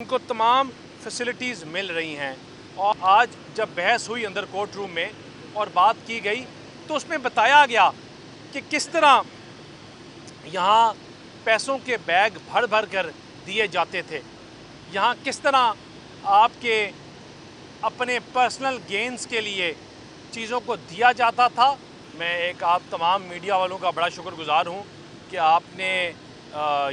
इनको तमाम फैसिलिटीज़ मिल रही हैं। और आज जब बहस हुई अंदर कोर्ट रूम में और बात की गई तो उसमें बताया गया कि किस तरह यहाँ पैसों के बैग भर भर कर दिए जाते थे, यहाँ किस तरह आपके अपने पर्सनल गेंस के लिए चीज़ों को दिया जाता था। मैं एक आप तमाम मीडिया वालों का बड़ा शुक्रगुजार हूँ कि आपने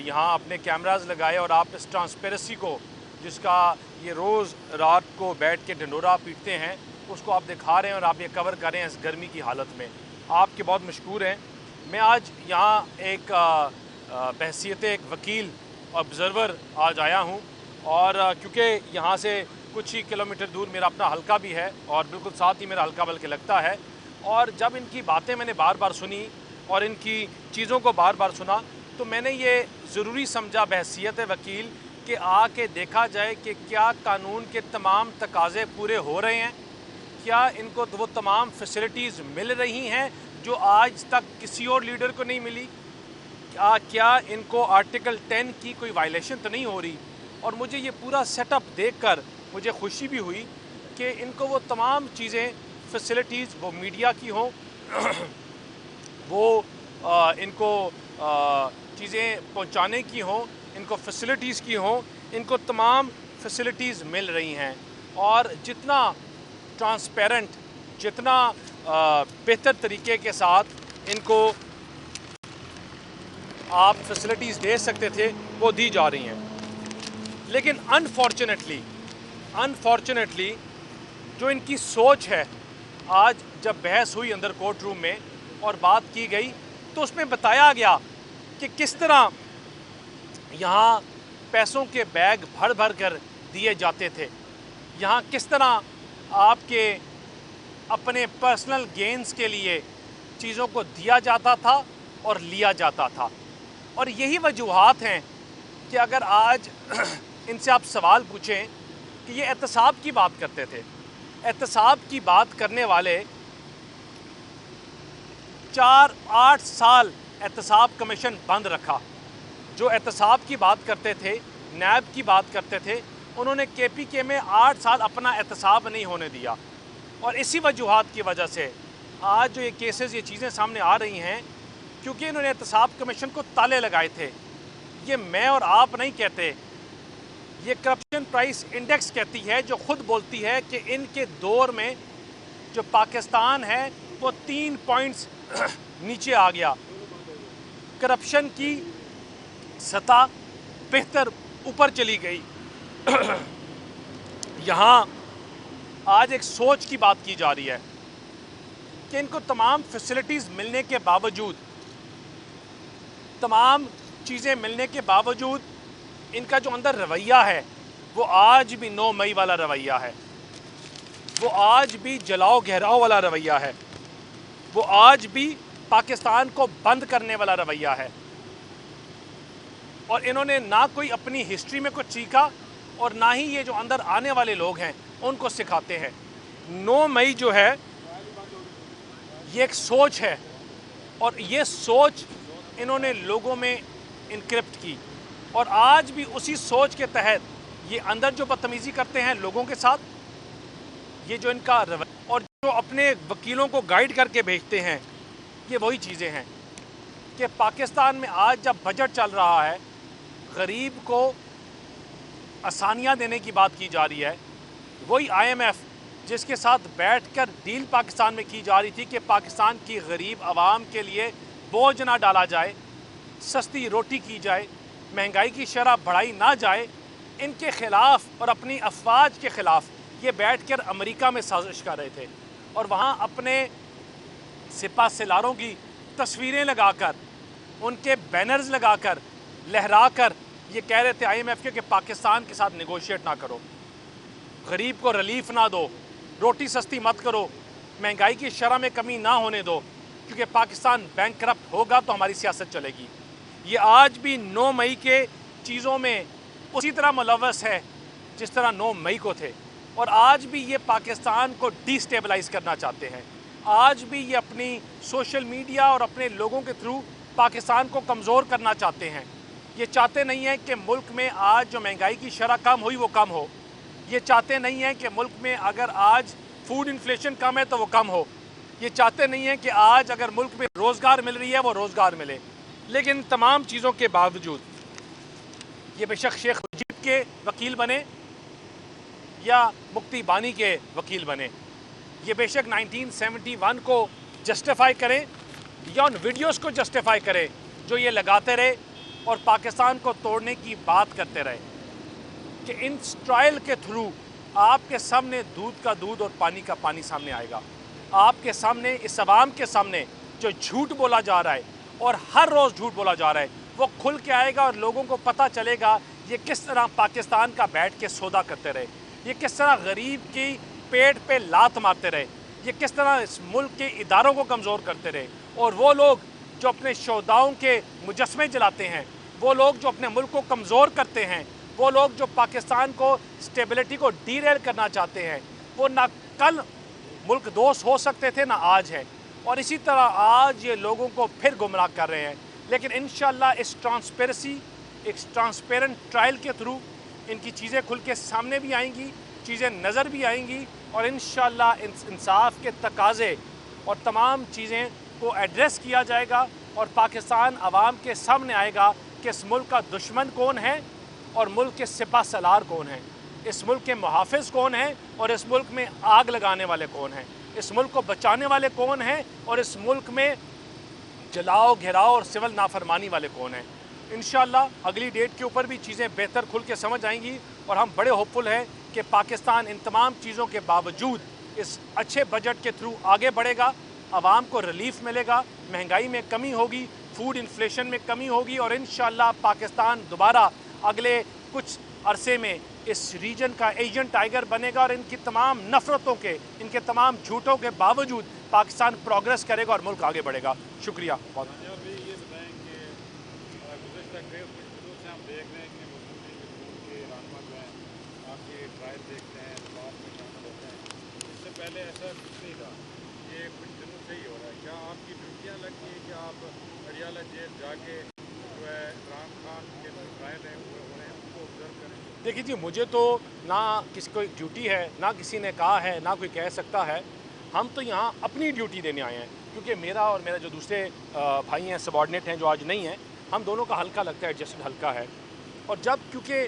यहाँ अपने कैमरास लगाए और आप इस ट्रांसपेरेंसी को, जिसका ये रोज़ रात को बैठ के ढंढोरा पीटते हैं, उसको आप दिखा रहे हैं और आप ये कवर कर रहे हैं इस गर्मी की हालत में। आपके बहुत मशकूर हैं। मैं आज यहाँ एक बहसीत एक वकील ऑब्ज़र्वर आज आया हूँ और क्योंकि यहाँ से कुछ ही किलोमीटर दूर मेरा अपना हलका भी है और बिल्कुल साथ ही मेरा हलका बल्कि लगता है। और जब इनकी बातें मैंने बार बार सुनी और इनकी चीज़ों को बार बार सुना तो मैंने ये ज़रूरी समझा बहसीत वकील कि आके देखा जाए कि क्या कानून के तमाम तकाज़े पूरे हो रहे हैं, क्या इनको वो तमाम फैसिलिटीज़ मिल रही हैं जो आज तक किसी और लीडर को नहीं मिली, क्या इनको आर्टिकल 10 की कोई वायलेशन तो नहीं हो रही। और मुझे ये पूरा सेटअप देखकर मुझे खुशी भी हुई कि इनको वो तमाम चीज़ें फैसिलिटीज़ वो मीडिया की हों वो इनको चीज़ें पहुंचाने की हों, इनको फैसिलिटीज़ की हों, इनको तमाम फैसिलिटीज़ मिल रही हैं। और जितना ट्रांसपेरेंट, जितना बेहतर तरीके के साथ इनको आप फैसिलिटीज़ दे सकते थे वो दी जा रही हैं। लेकिन अनफॉर्चुनेटली जो इनकी सोच है, आज जब बहस हुई अंदर कोर्ट रूम में और बात की गई तो उसमें बताया गया कि किस तरह यहाँ पैसों के बैग भर भर कर दिए जाते थे, यहाँ किस तरह आपके अपने पर्सनल गेंस के लिए चीज़ों को दिया जाता था और लिया जाता था। और यही वजूहात हैं कि अगर आज इनसे आप सवाल पूछें कि ये एहतसाब की बात करते थे, एहतसाब की बात करने वाले 4-8 साल एहतसाब कमीशन बंद रखा। जो एहतसाब की बात करते थे, नैब की बात करते थे, उन्होंने KPK में 8 साल अपना एहतसाब नहीं होने दिया। और इसी वजूहात की वजह से आज जो ये केसेस, ये चीज़ें सामने आ रही हैं, क्योंकि इन्होंने एहतसाब कमीशन को ताले लगाए थे। ये मैं और आप नहीं कहते, ये करप्शन प्राइस इंडेक्स कहती है, जो खुद बोलती है कि इनके दौर में जो पाकिस्तान है वो 3 पॉइंट्स नीचे आ गया, करप्शन की सतह बेहतर ऊपर चली गई। यहाँ आज एक सोच की बात की जा रही है कि इनको तमाम फैसिलिटीज़ मिलने के बावजूद, तमाम चीज़ें मिलने के बावजूद इनका जो अंदर रवैया है वो आज भी 9 मई वाला रवैया है, वो आज भी जलाओ गहराओ वाला रवैया है, वो आज भी पाकिस्तान को बंद करने वाला रवैया है। और इन्होंने ना कोई अपनी हिस्ट्री में कुछ सीखा और ना ही ये जो अंदर आने वाले लोग हैं उनको सिखाते हैं। 9 मई जो है ये एक सोच है और ये सोच इन्होंने लोगों में इनक्रिप्ट की और आज भी उसी सोच के तहत ये अंदर जो बदतमीज़ी करते हैं लोगों के साथ, ये जो इनका रवैया और जो अपने वकीलों को गाइड करके भेजते हैं, ये वही चीज़ें हैं कि पाकिस्तान में आज जब बजट चल रहा है, गरीब को आसानियाँ देने की बात की जा रही है, वही IMF जिसके साथ बैठकर डील पाकिस्तान में की जा रही थी कि पाकिस्तान की गरीब आवाम के लिए बोझ ना डाला जाए, सस्ती रोटी की जाए, महंगाई की शरह बढ़ाई ना जाए, इनके ख़िलाफ़ और अपनी अफवाज के ख़िलाफ़ ये बैठकर अमेरिका में साजिश कर रहे थे और वहाँ अपने सिपा सलारों की तस्वीरें लगाकर, उनके बैनर्स लगाकर, लहराकर ये कह रहे थे IMF के कि पाकिस्तान के साथ नेगोशिएट ना करो, गरीब को रिलीफ ना दो, रोटी सस्ती मत करो, महंगाई की शरह में कमी ना होने दो, क्योंकि पाकिस्तान बैंकरप्ट होगा तो हमारी सियासत चलेगी। ये आज भी 9 मई के चीज़ों में उसी तरह मुलव्वस है जिस तरह 9 मई को थे और आज भी ये पाकिस्तान को डिस्टेबलाइज़ करना चाहते हैं। आज भी ये अपनी सोशल मीडिया और अपने लोगों के थ्रू पाकिस्तान को कमज़ोर करना चाहते हैं। ये चाहते नहीं हैं कि मुल्क में आज जो महंगाई की शरह कम हुई वो कम हो। ये चाहते नहीं हैं कि मुल्क में अगर आज फूड इन्फ्लेशन कम है तो वो कम हो। ये चाहते नहीं हैं कि आज अगर मुल्क में रोज़गार मिल रही है वो रोज़गार मिले। लेकिन तमाम चीज़ों के बावजूद ये बेशक शेख मुजीब के वकील बने या मुफ्ती बानी के वकील बने, ये बेशक 1971 को जस्टिफाई करें या उन वीडियोस को जस्टिफाई करें जो ये लगाते रहे और पाकिस्तान को तोड़ने की बात करते रहे कि इन ट्रायल के थ्रू आपके सामने दूध का दूध और पानी का पानी सामने आएगा। आपके सामने, इस अवाम के सामने जो झूठ बोला जा रहा है और हर रोज़ झूठ बोला जा रहा है वो खुल के आएगा और लोगों को पता चलेगा ये किस तरह पाकिस्तान का बैठ के सौदा करते रहे, ये किस तरह गरीब की पेट पे लात मारते रहे, ये किस तरह इस मुल्क के इदारों को कमज़ोर करते रहे। और वो लोग जो अपने शोधाओं के मुजस्मे जलाते हैं, वो लोग जो अपने मुल्क को कमज़ोर करते हैं, वो लोग जो पाकिस्तान को स्टेबिलिटी को डीरेल करना चाहते हैं, वो ना कल मुल्क दोस्त हो सकते थे ना आज है। और इसी तरह आज ये लोगों को फिर गुमराह कर रहे हैं। लेकिन इंशाल्लाह इस ट्रांसपेरेंसी, एक ट्रांसपेरेंट ट्रायल के थ्रू इनकी चीज़ें खुल के सामने भी आएंगी, चीज़ें नज़र भी आएंगी और इंशाल्लाह इंसाफ के तकाज़े और तमाम चीज़ें को एड्रेस किया जाएगा और पाकिस्तान अवाम के सामने आएगा कि इस मुल्क का दुश्मन कौन है और मुल्क के सिपा सलार कौन है, इस मुल्क के मुहाफ़िज़ कौन हैं और इस मुल्क में आग लगाने वाले कौन हैं, इस मुल्क को बचाने वाले कौन हैं और इस मुल्क में जलाओ, घेराव और सिविल नाफरमानी वाले कौन हैं। इंशाल्लाह अगली डेट के ऊपर भी चीज़ें बेहतर खुल के समझ आएंगी और हम बड़े होपफुल हैं कि पाकिस्तान इन तमाम चीज़ों के बावजूद इस अच्छे बजट के थ्रू आगे बढ़ेगा, आवाम को रिलीफ मिलेगा, महंगाई में कमी होगी, फूड इन्फ्लेशन में कमी होगी और इंशाल्लाह पाकिस्तान दोबारा अगले कुछ अरसे में इस रीजन का एशियन टाइगर बनेगा और इनकी तमाम नफ़रतों के, इनके तमाम झूठों के बावजूद पाकिस्तान प्रोग्रेस करेगा और मुल्क आगे बढ़ेगा। शुक्रिया बहुत। ये बताएं कि गुज़श्ता कई दिनों से हम देख रहे हैं कि मुस्लिम लीग के रहनुमा जो हैं आपकी ट्रायल देखते हैं, दबाव में शामिल होते हैं। इससे पहले ऐसा कुछ नहीं था, ये कुछ दिनों से ही हो रहा है। क्या आपकी ड्यूटियाँ लगती हैं कि आप अडियाला जेल जाके जो है इमरान खान के जो ट्रायल है वो हो रहे हैं उनको ऑब्जर्व करें? देखिए जी, मुझे तो ना किसी को ड्यूटी है, ना किसी ने कहा है, ना कोई कह सकता है। हम तो यहाँ अपनी ड्यूटी देने आए हैं क्योंकि मेरा और मेरा जो दूसरे भाई हैं, सबॉर्डिनेट हैं जो आज नहीं हैं, हम दोनों का हल्का लगता है, एडजस्टेड हल्का है। और जब, क्योंकि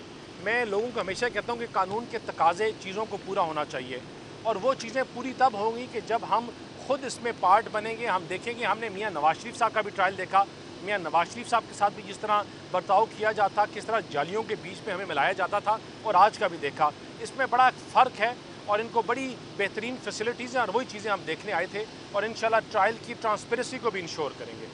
मैं लोगों को हमेशा कहता हूँ कि कानून के तकाजे चीज़ों को पूरा होना चाहिए और वो चीज़ें पूरी तब होंगी कि जब हम खुद इसमें पार्ट बनेंगे। हम देखेंगे, हमने मियाँ नवाज शरीफ साहब का भी ट्रायल देखा, मियाँ नवाज शरीफ साहब के साथ भी जिस तरह बर्ताव किया जाता, किस तरह जालियों के बीच में हमें मिलाया जाता था, और आज का भी देखा। इसमें बड़ा फ़र्क है और इनको बड़ी बेहतरीन फैसिलिटीज़ हैं और वही चीज़ें हम देखने आए थे और इंशाल्लाह ट्रायल की ट्रांसपेरेंसी को भी इंश्योर करेंगे।